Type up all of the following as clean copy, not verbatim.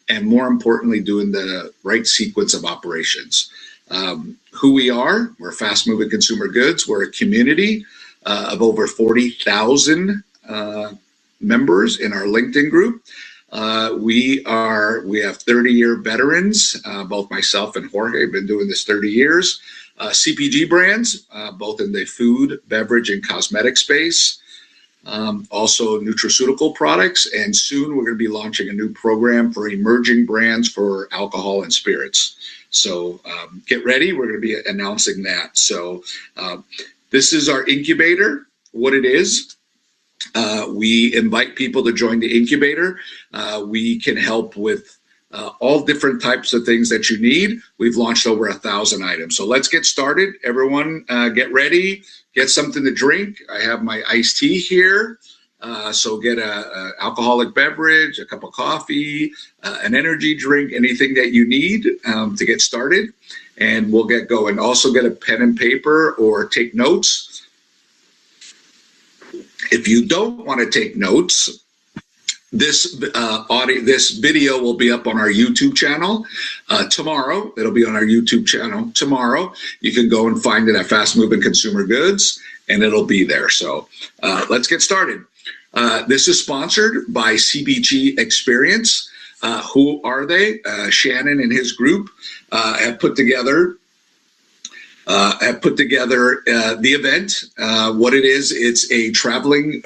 and more importantly, doing the right sequence of operations. Who we are, we're fast moving consumer goods. We're a community of over 40,000 members in our LinkedIn group. We have 30-year veterans. Both myself and Jorge have been doing this 30 years. CPG brands, both in the food, beverage, and cosmetic space. Also nutraceutical products, and soon we're going to be launching a new program for emerging brands for alcohol and spirits. So get ready, we're going to be announcing that. So this is our incubator. What it is, we invite people to join the incubator. We can help with all different types of things that you need. We've launched over 1,000 items. So let's get started. Everyone get ready, get something to drink. I have my iced tea here. So get a alcoholic beverage, a cup of coffee, an energy drink, anything that you need to get started, and we'll get going. Also get a pen and paper or take notes. If you don't want to take notes, this video will be up on our YouTube channel tomorrow. It'll be on our YouTube channel tomorrow. You can go and find it at Fast Moving Consumer Goods, and it'll be there. So let's get started. This is sponsored by CBG Experience. Who are they? Shannon and his group have put together the event. What it is, it's a traveling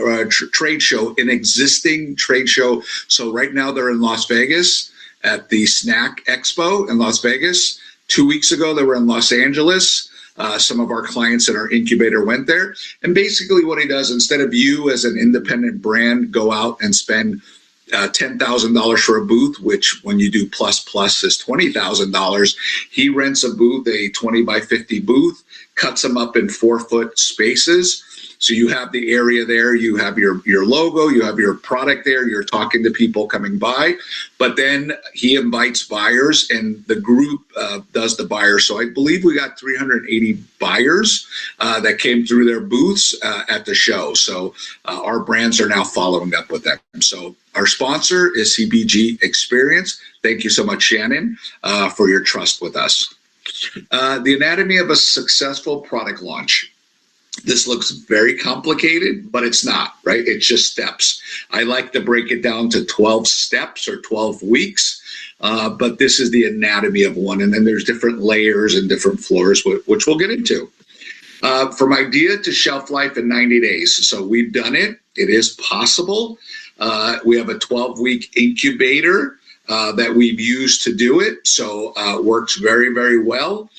trade show, an existing trade show. So right now they're in Las Vegas at the Snack Expo in Las Vegas. 2 weeks ago, they were in Los Angeles. Some of our clients in our incubator went there. And basically what he does, instead of you as an independent brand go out and spend $10,000 for a booth, which when you do plus is $20,000. He rents a booth, a 20 by 50 booth, cuts them up in 4-foot spaces. So you have the area there, you have your logo, you have your product there, you're talking to people coming by, but then he invites buyers and the group does the buyers. So I believe we got 380 buyers that came through their booths at the show. So our brands are now following up with them. So our sponsor is CBG Experience. Thank you so much, Shannon, for your trust with us. The anatomy of a successful product launch. This looks very complicated, but it's not, right? It's just steps. I like to break it down to 12 steps or 12 weeks, but this is the anatomy of one. And then there's different layers and different floors, which we'll get into. From idea to shelf life in 90 days. So we've done it. It is possible. We have a 12-week incubator that we've used to do it. So it works very, very well.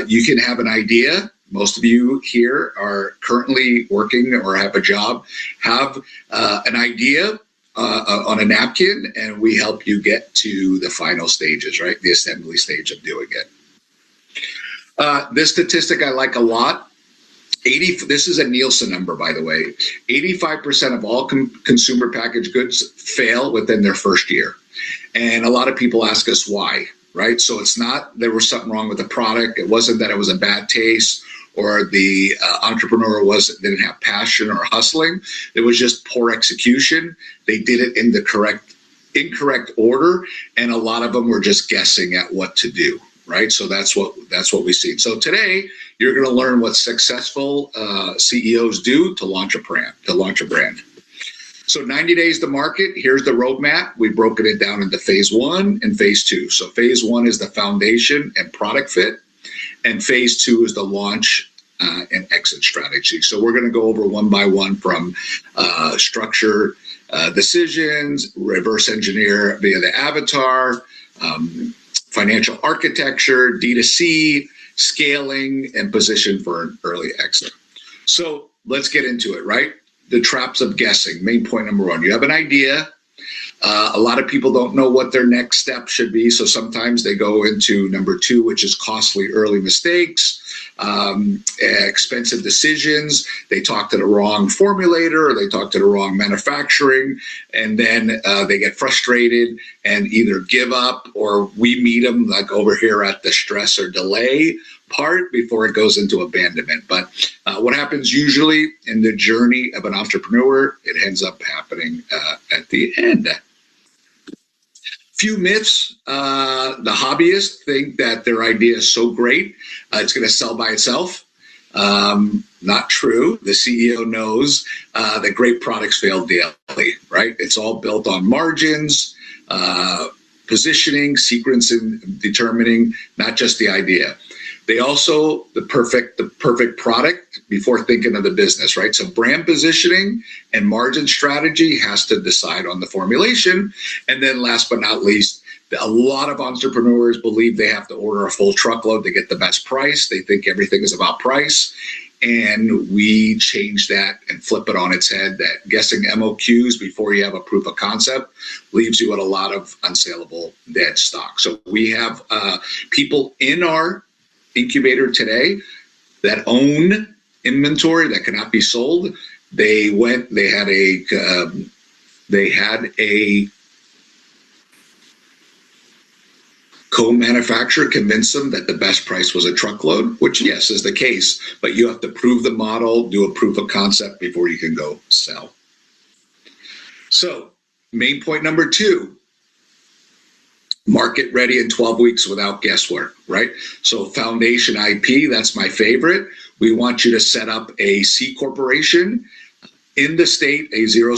You can have an idea. Most of you here are currently working or have a job, have an idea on a napkin, and we help you get to the final stages, right? The assembly stage of doing it. This statistic I like a lot. This is a Nielsen number, by the way. 85% of all consumer packaged goods fail within their first year. And a lot of people ask us why, right? So it's not there was something wrong with the product. It wasn't that it was a bad taste or the entrepreneur didn't have passion or hustling. It was just poor execution. They did it in the incorrect order, and a lot of them were just guessing at what to do, right? So that's what we see. So today you're going to learn what successful CEOs do to launch a brand. So 90 days to market. Here's the roadmap. We've broken it down into phase 1 and phase 2. So phase 1 is the foundation and product fit. And phase 2 is the launch and exit strategy. So we're going to go over one by one from structure decisions, reverse engineer via the avatar, financial architecture, D2C, scaling, and position for an early exit. So let's get into it, right? The traps of guessing. Main point number 1. You have an idea. A lot of people don't know what their next step should be. So sometimes they go into number 2, which is costly early mistakes, expensive decisions. They talk to the wrong formulator or they talk to the wrong manufacturing, and then they get frustrated and either give up, or we meet them like over here at the stress or delay part before it goes into abandonment. But what happens usually in the journey of an entrepreneur, it ends up happening at the end. Few myths. The hobbyists think that their idea is so great, it's going to sell by itself. Not true. The CEO knows that great products fail daily, right? It's all built on margins, positioning, sequencing, determining, not just the idea. They also, the perfect product before thinking of the business, right? So brand positioning and margin strategy has to decide on the formulation. And then last but not least, a lot of entrepreneurs believe they have to order a full truckload to get the best price. They think everything is about price. And we change that and flip it on its head, that guessing MOQs before you have a proof of concept leaves you with a lot of unsaleable dead stock. So we have people in our incubator today that own inventory that cannot be sold. They had a co-manufacturer convince them that the best price was a truckload, which yes is the case, but you have to prove the model, do a proof of concept before you can go sell. So main point number 2, market ready in 12 weeks without guesswork, right? So foundation IP, that's my favorite. We want you to set up a C corporation in the state, a zero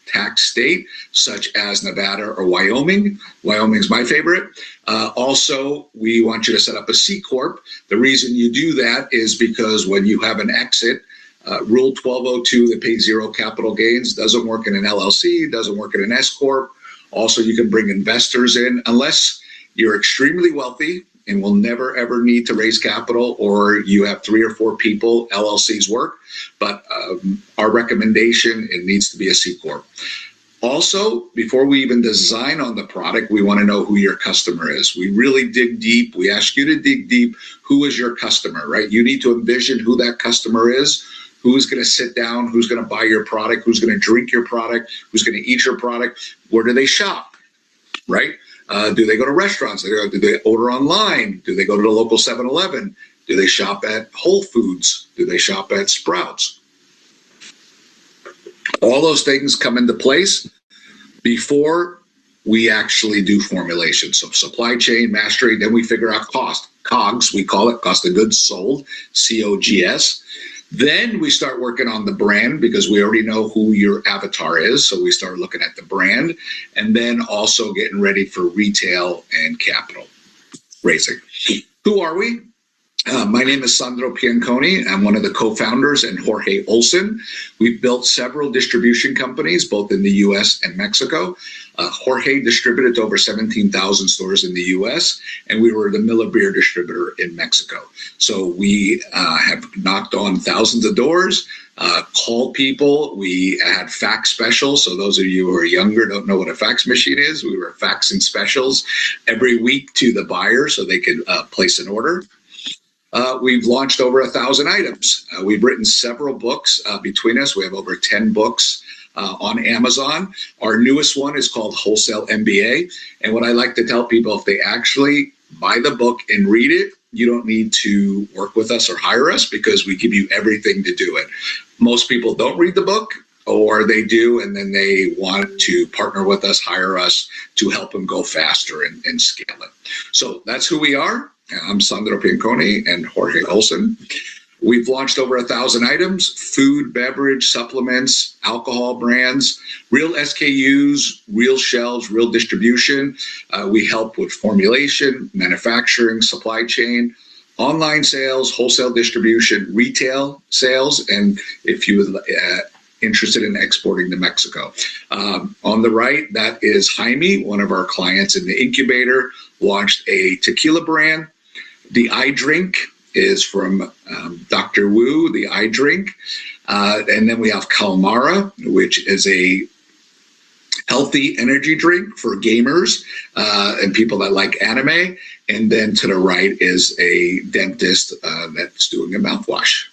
tax state, such as Nevada or Wyoming. Wyoming's my favorite. Also, we want you to set up a C Corp. The reason you do that is because when you have an exit, Rule 1202 that pays zero capital gains doesn't work in an LLC, doesn't work in an S Corp. Also, you can bring investors in unless you're extremely wealthy and will never, ever need to raise capital, or you have 3 or 4 people, LLCs work. But our recommendation, it needs to be a C Corp. Also, before we even design on the product, we want to know who your customer is. We really dig deep. We ask you to dig deep. Who is your customer, right? You need to envision who that customer is, who's going to sit down, who's going to buy your product, who's going to drink your product, who's going to eat your product. Where do they shop, right? Do they go to restaurants? Do they order online? Do they go to the local 7-Eleven? Do they shop at Whole Foods? Do they shop at Sprouts? All those things come into place before we actually do formulation. So supply chain mastery, then we figure out cost. COGS, we call it cost of goods sold, COGS. Then we start working on the brand because we already know who your avatar is. So we start looking at the brand and then also getting ready for retail and capital raising. Who are we? My name is Sandro Pianconi. I'm one of the co-founders, and Jorge Olson. We've built several distribution companies, both in the U.S. and Mexico. Jorge distributed to over 17,000 stores in the U.S., and we were the Miller Beer distributor in Mexico. So we have knocked on thousands of doors, called people. We had fax specials. So those of you who are younger don't know what a fax machine is. We were faxing specials every week to the buyer so they could place an order. We've launched over 1,000 items. We've written several books between us. We have over 10 books on Amazon. Our newest one is called Wholesale MBA. And what I like to tell people, if they actually buy the book and read it, you don't need to work with us or hire us because we give you everything to do it. Most people don't read the book, or they do, and then they want to partner with us, hire us to help them go faster and scale it. So that's who we are. I'm Sandro Pianconi and Jorge Olson. We've launched over 1,000 items: food, beverage, supplements, alcohol brands, real SKUs, real shelves, real distribution. We help with formulation, manufacturing, supply chain, online sales, wholesale distribution, retail sales, and if you would interested in exporting to Mexico. On the right, that is Jaime, one of our clients in the incubator, launched a tequila brand. The iDrink is from Dr. Wu, the iDrink. And then we have Calmara, which is a healthy energy drink for gamers and people that like anime. And then to the right is a dentist that's doing a mouthwash.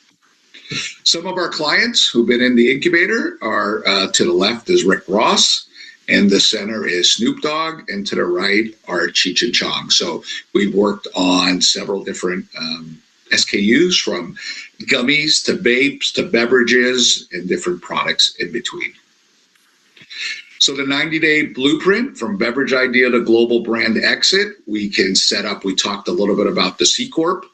Some of our clients who've been in the incubator are to the left is Rick Ross, and the center is Snoop Dogg, and to the right are Cheech and Chong. So we've worked on several different SKUs, from gummies to vapes to beverages and different products in between. So the 90-day blueprint from beverage idea to global brand exit, we can set up. We talked a little bit about the C Corp.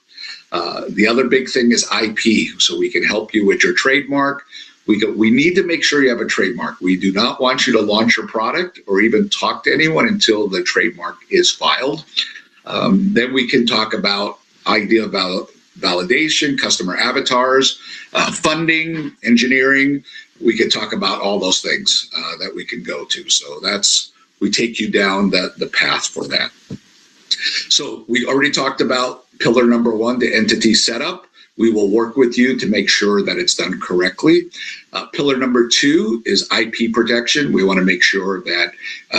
The other big thing is IP. So we can help you with your trademark. We need to make sure you have a trademark. We do not want you to launch your product or even talk to anyone until the trademark is filed. Then we can talk about idea validation, customer avatars, funding, engineering. We could talk about all those things that we can go to. So we take you down the path for that. So we already talked about pillar number 1, the entity setup. We will work with you to make sure that it's done correctly. Pillar number 2 is IP protection. We want to make sure that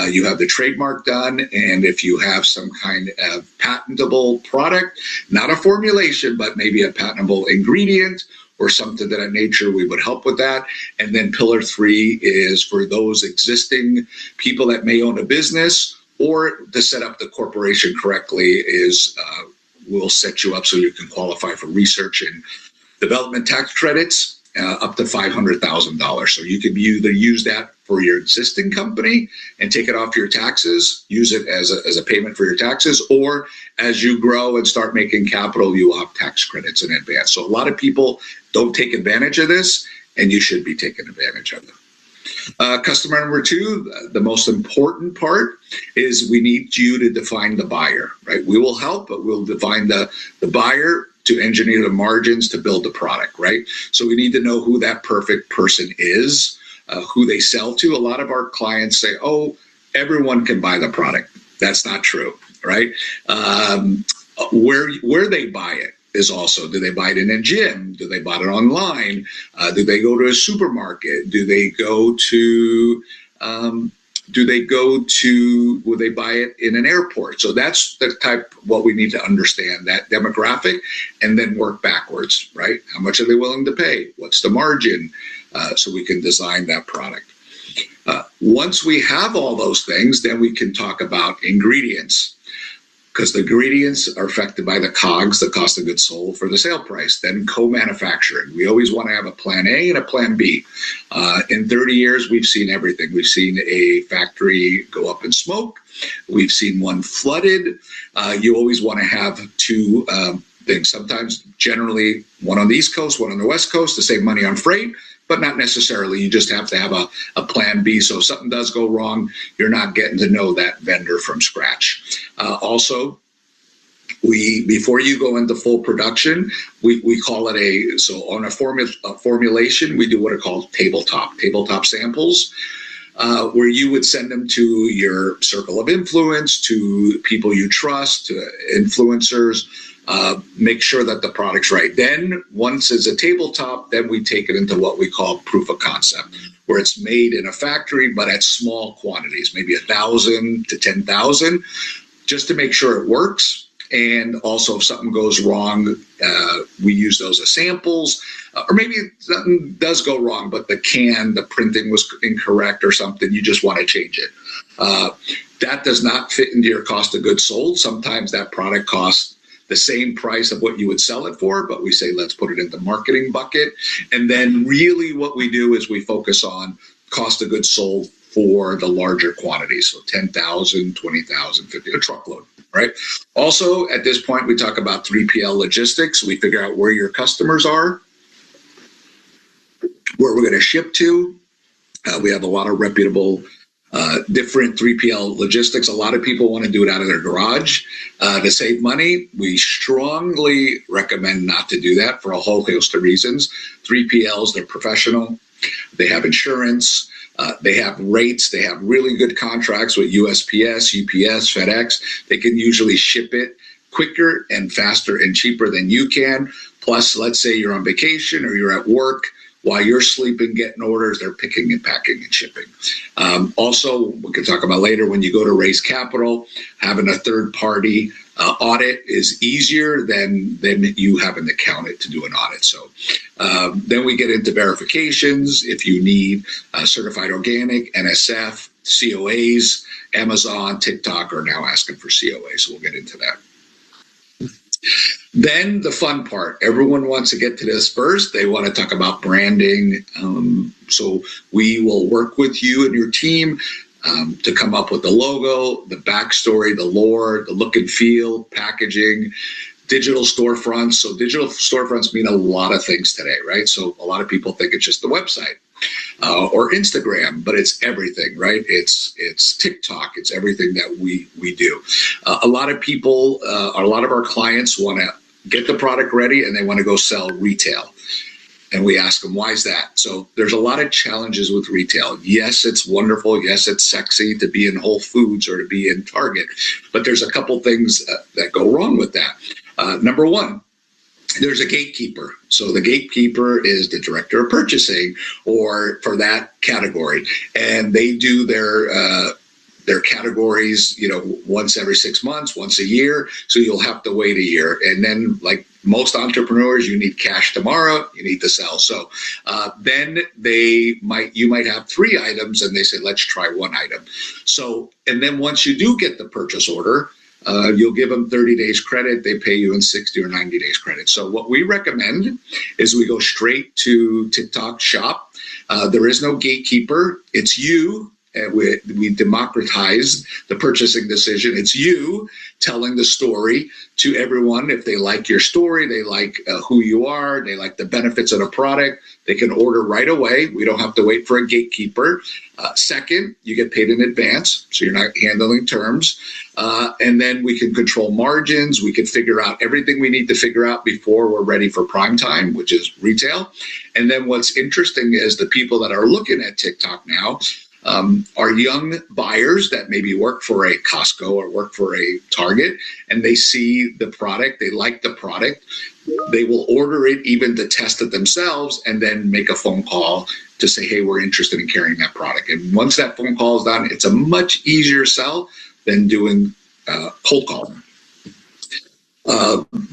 you have the trademark done, and if you have some kind of patentable product, not a formulation, but maybe a patentable ingredient or something of that nature, we would help with that. And then pillar 3 is for those existing people that may own a business or to set up the corporation correctly is we'll set you up so you can qualify for research and development tax credits up to $500,000. So you can either use that for your existing company and take it off your taxes, use it as a payment for your taxes, or as you grow and start making capital, you will have tax credits in advance. So a lot of people don't take advantage of this, and you should be taking advantage of them. Customer number 2, the most important part is we need you to define the buyer, right? We will help, but we'll define the buyer to engineer the margins to build the product, right? So we need to know who that perfect person is, who they sell to. A lot of our clients say, oh, everyone can buy the product. That's not true, right? Where they buy it is also, do they buy it in a gym? Do they buy it online? Do they go to a supermarket? Will they buy it in an airport? So that's the type, what we need to understand, that demographic, and then work backwards, right? How much are they willing to pay? What's the margin? So we can design that product. Once we have all those things, then we can talk about ingredients, because the ingredients are affected by the COGS, the cost of goods sold, for the sale price. Then co-manufacturing. We always want to have a plan A and a plan B. In 30 years, we've seen everything. We've seen a factory go up in smoke. We've seen one flooded. You always want to have 2 things. Sometimes, generally, one on the East Coast, one on the West Coast, to save money on freight, but not necessarily. You just have to have a plan B. So if something does go wrong, you're not getting to know that vendor from scratch. Also, before you go into full production, we call it so on a formulation, we do what are called tabletop samples, where you would send them to your circle of influence, to people you trust, to influencers. Make sure that the product's right. Then once it's a tabletop, then we take it into what we call proof of concept, where it's made in a factory, but at small quantities, maybe 1,000 to 10,000, just to make sure it works. And also if something goes wrong, we use those as samples, or maybe something does go wrong, but the printing was incorrect or something, you just want to change it. That does not fit into your cost of goods sold. Sometimes that product costs the same price of what you would sell it for, but we say, let's put it in the marketing bucket. And then really what we do is we focus on cost of goods sold for the larger quantities. So 10,000, 20,000, 50, a truckload, right? Also, at this point, we talk about 3PL logistics. We figure out where your customers are, where we're going to ship to. We have a lot of reputable different 3PL logistics. A lot of people want to do it out of their garage to save money. We strongly recommend not to do that for a whole host of reasons. 3PLs, they're professional. They have insurance. They have rates. They have really good contracts with USPS, UPS, FedEx. They can usually ship it quicker and faster and cheaper than you can. Plus, let's say you're on vacation or you're at work. While you're sleeping, getting orders, they're picking and packing and shipping. Also, we can talk about later, when you go to raise capital, having a third-party audit is easier than you having to count it to do an audit. So then we get into verifications. If you need certified organic, NSF, COAs, Amazon, TikTok are now asking for COA. So we'll get into that. Then the fun part. Everyone wants to get to this first. They want to talk about branding. So we will work with you and your team to come up with the logo, the backstory, the lore, the look and feel, packaging, digital storefronts. So digital storefronts mean a lot of things today, right? So a lot of people think it's just the website or Instagram, but it's everything, right? It's TikTok. It's everything that we do. A lot of people, a lot of our clients want to get the product ready and they want to go sell retail. And we ask them, why is that? So there's a lot of challenges with retail. Yes, it's wonderful. Yes, it's sexy to be in Whole Foods or to be in Target. But there's a couple things that go wrong with that. Number one, there's a gatekeeper. So the gatekeeper is the director of purchasing or for that category. And they do their categories, once every 6 months, once a year. So you'll have to wait a year. And then like most entrepreneurs, you need cash tomorrow, you need to sell. So then you might have 3 items and they say, let's try 1 item. So, and then once you do get the purchase order, you'll give them 30 days credit. They pay you in 60 or 90 days credit. So what we recommend is we go straight to TikTok Shop. There is no gatekeeper. It's you. We democratize the purchasing decision. It's you telling the story to everyone. If they like your story, they like who you are, they like the benefits of the product, they can order right away. We don't have to wait for a gatekeeper. Second, you get paid in advance, so you're not handling terms. And then we can control margins. We can figure out everything we need to figure out before we're ready for prime time, which is retail. And then what's interesting is the people that are looking at TikTok now are young buyers that maybe work for a Costco or work for a Target, and they see the product, they like the product, they will order it even to test it themselves and then make a phone call to say, hey, we're interested in carrying that product. And once that phone call is done, it's a much easier sell than doing cold calling.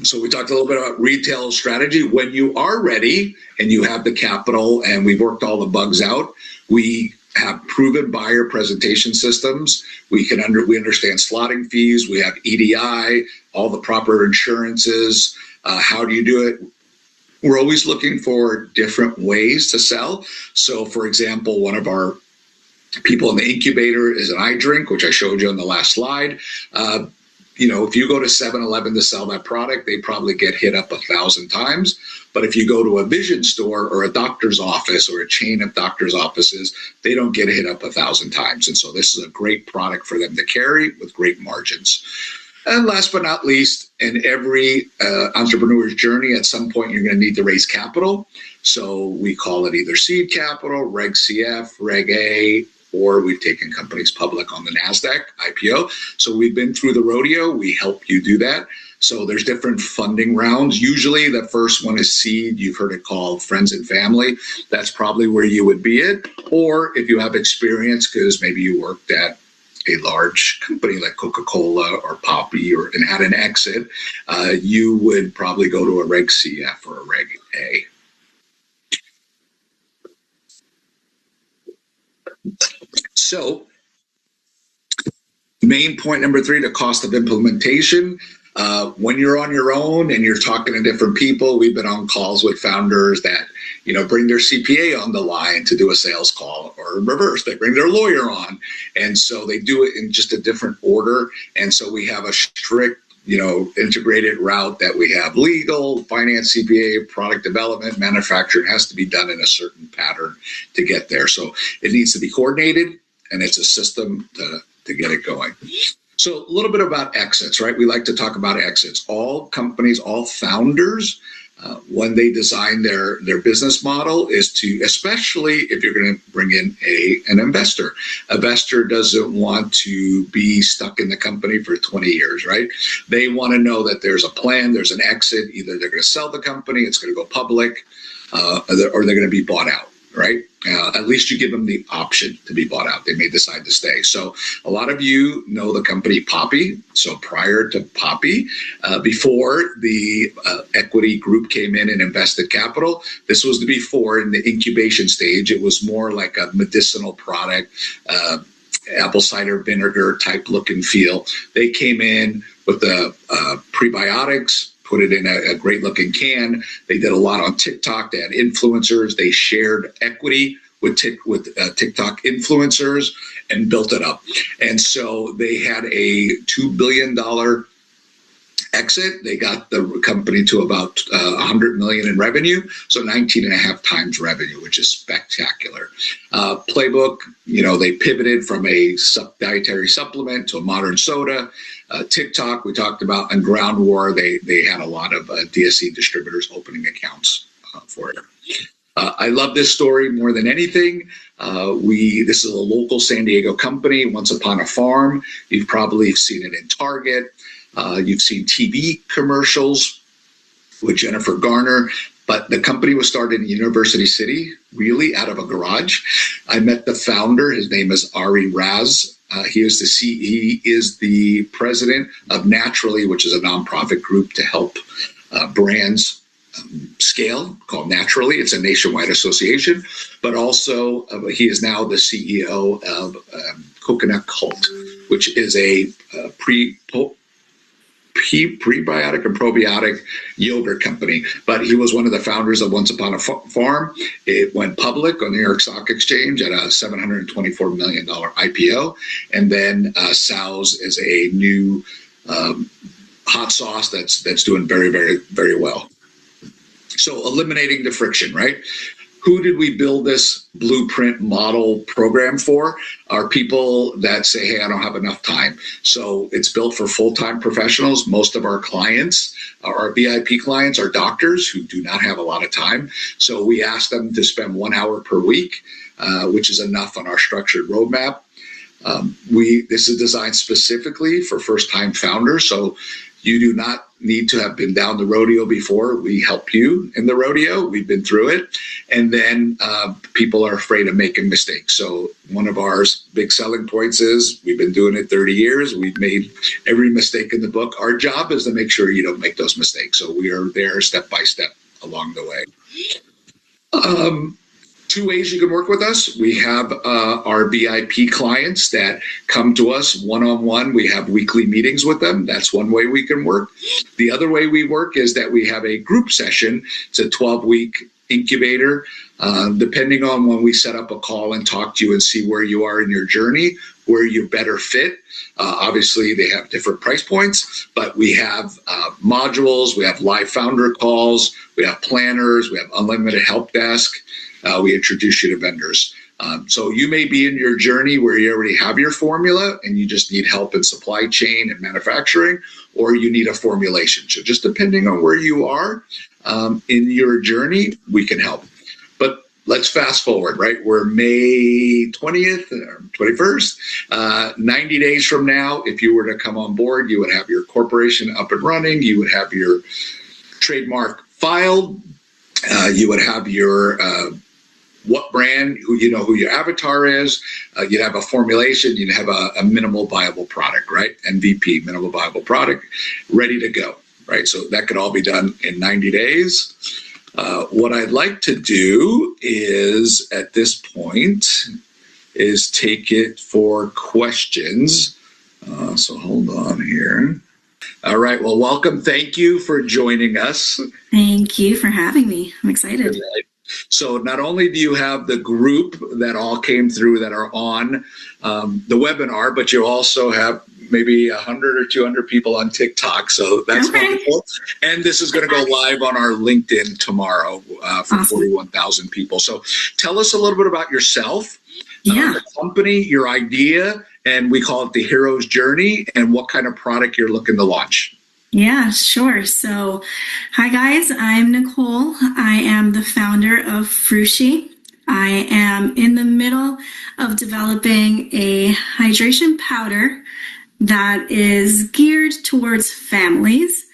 So we talked a little bit about retail strategy. When you are ready and you have the capital and we've worked all the bugs out, we have proven buyer presentation systems. We understand slotting fees. We have EDI, all the proper insurances. How do you do it? We're always looking for different ways to sell. So for example, one of our people in the incubator is an eye drink, which I showed you on the last slide. If you go to 7-Eleven to sell that product, they probably get hit up 1,000 times. But if you go to a vision store or a doctor's office or a chain of doctor's offices, they don't get hit up 1,000 times. And so this is a great product for them to carry with great margins. And last but not least, in every entrepreneur's journey, at some point, you're going to need to raise capital. So we call it either seed capital, Reg CF, Reg A, or we've taken companies public on the NASDAQ IPO. So we've been through the rodeo. We help you do that. So there's different funding rounds. Usually the first one is seed. You've heard it called friends and family. That's probably where you would be at. Or if you have experience, because maybe you worked at a large company like Coca-Cola or Poppy and had an exit, you would probably go to a Reg CF or a Reg A. So main point number 3, the cost of implementation. When you're on your own and you're talking to different people, we've been on calls with founders that, bring their CPA on the line to do a sales call, or reverse, they bring their lawyer on. And so they do it in just a different order. And so we have a strict, integrated route that we have: legal, finance, CPA, product development, manufacturing. It has to be done in a certain pattern to get there. So it needs to be coordinated, and it's a system to get it going. So a little bit about exits, right? We like to talk about exits. All companies, all founders, when they design their business model, is to, especially if you're going to bring in an investor. Investor doesn't want to be stuck in the company for 20 years, right? They want to know that there's a plan, there's an exit. Either they're going to sell the company, it's going to go public, or they're going to be bought out. Right? At least you give them the option to be bought out. They may decide to stay. So a lot of you know the company Poppy. So prior to Poppy, before the equity group came in and invested capital, this was the before in the incubation stage. It was more like a medicinal product, apple cider vinegar type look and feel. They came in with the prebiotics, put it in a great looking can. They did a lot on TikTok. They had influencers. They shared equity with TikTok influencers and built it up. And so they had a $2 billion exit. They got the company to about 100 million in revenue, so 19 and a half times revenue, which is spectacular. Playbook, they pivoted from a dietary supplement to a modern soda. TikTok, we talked about, and Ground War, they had a lot of DSC distributors opening accounts for it. I love this story more than anything. This is a local San Diego company, Once Upon a Farm. You've probably seen it in Target. You've seen TV commercials with Jennifer Garner, but the company was started in University City, really out of a garage. I met the founder. His name is Ari Raz. He is the president of Naturally, which is a nonprofit group to help brands scale, called Naturally. It's a nationwide association, but also he is now the CEO of Coconut Cult, which is a prebiotic and probiotic yogurt company. But he was one of the founders of Once Upon a Farm. It went public on the New York Stock Exchange at a $724 million IPO. And then Sal's is a new hot sauce that's doing very, very, very well. So eliminating the friction, right? Who did we build this blueprint model program for? Are people that say, hey, I don't have enough time. So it's built for full-time professionals. Most of our clients, our VIP clients, are doctors who do not have a lot of time. So we ask them to spend 1 hour per week, which is enough on our structured roadmap. This is designed specifically for first-time founders. So you do not need to have been down the rodeo before. We help you in the rodeo. We've been through it. And then people are afraid of making mistakes. So one of our big selling points is we've been doing it 30 years. We've made every mistake in the book. Our job is to make sure you don't make those mistakes. So we are there step by step along the way. 2 ways you can work with us. We have our VIP clients that come to us one-on-one. We have weekly meetings with them. That's one way we can work. The other way we work is that we have a group session. It's a 12-week incubator. Depending on when we set up a call and talk to you and see where you are in your journey, where you better fit. Obviously, they have different price points, but we have modules. We have live founder calls. We have planners. We have unlimited help desk. We introduce you to vendors. So you may be in your journey where you already have your formula and you just need help in supply chain and manufacturing, or you need a formulation. So just depending on where you are in your journey, we can help. But let's fast forward, right? We're May 20th or 21st. 90 days from now, if you were to come on board, you would have your corporation up and running. You would have your trademark filed. You would have your what brand, who your avatar is. You'd have a formulation. You'd have a minimal viable product, right? MVP, minimal viable product, ready to go, right? So that could all be done in 90 days. What I'd like to do is, at this point, is take it for questions. So hold on here. All right. Well, welcome. Thank you for joining us. Thank you for having me. I'm excited. So not only do you have the group that all came through that are on the webinar, but you also have maybe 100 or 200 people on TikTok. So that's wonderful. And this is going to go live on our LinkedIn tomorrow for 41,000 people. So tell us a little bit about yourself, the company, your idea, and we call it the hero's journey, and what kind of product you're looking to launch. Yeah, sure. So, hi guys, I'm Nicole. I am the founder of Frushi. I am in the middle of developing a hydration powder that is geared towards families.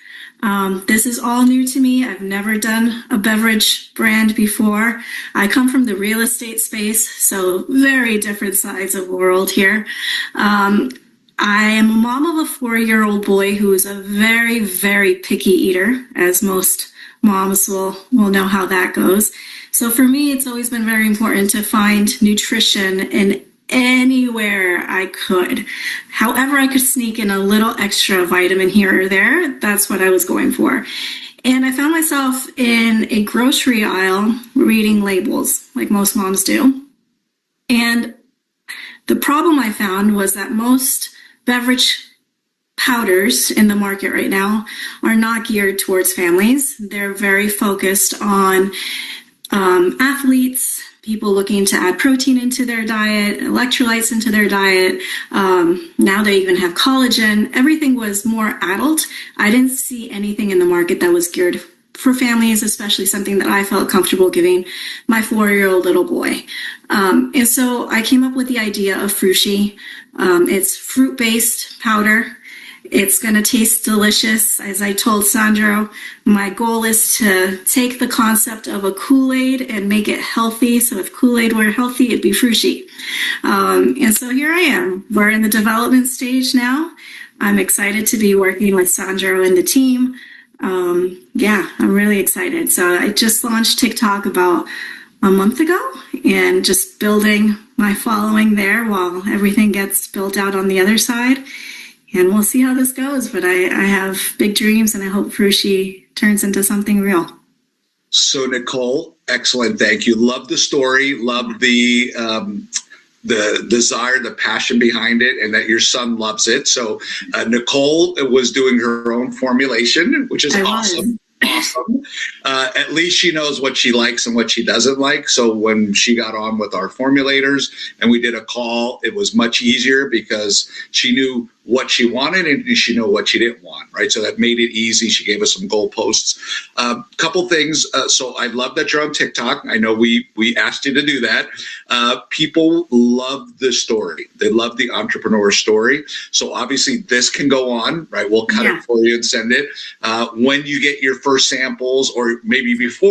This is all new to me. I've never done a beverage brand before. I come from the real estate space, so very different sides of the world here. I am a mom of a 4-year-old boy who is a very, very picky eater, as most moms will know how that goes. So for me, it's always been very important to find nutrition in anywhere I could. However, I could sneak in a little extra vitamin here or there. That's what I was going for. And I found myself in a grocery aisle reading labels like most moms do. And the problem I found was that most beverage powders in the market right now are not geared towards families. They're very focused on athletes, people looking to add protein into their diet, electrolytes into their diet. Now they even have collagen. Everything was more adult. I didn't see anything in the market that was geared for families, especially something that I felt comfortable giving my 4-year-old little boy. And so I came up with the idea of Frushi. It's fruit-based powder. It's going to taste delicious. As I told Sandro, my goal is to take the concept of a Kool-Aid and make it healthy. So if Kool-Aid were healthy, it'd be Frushi. And so here I am. We're in the development stage now. I'm excited to be working with Sandro and the team. Yeah, I'm really excited. So I just launched TikTok about a month ago and just building my following there while everything gets built out on the other side. And we'll see how this goes, but I have big dreams, and I hope Frushi turns into something real. So Nicole, excellent. Thank you. Love the story. Love the desire, the passion behind it, and that your son loves it. So Nicole was doing her own formulation, which is awesome. Awesome. At least she knows what she likes and what she doesn't like. So when she got on with our formulators and we did a call, it was much easier because she knew what she wanted and she knew what she didn't want, right? So that made it easy. She gave us some goalposts. Couple things. So I love that you're on TikTok. I know we asked you to do that. People love the story. They love the entrepreneur story. So obviously this can go on, right? We'll cut it for you and send it. When you get your first samples, or maybe before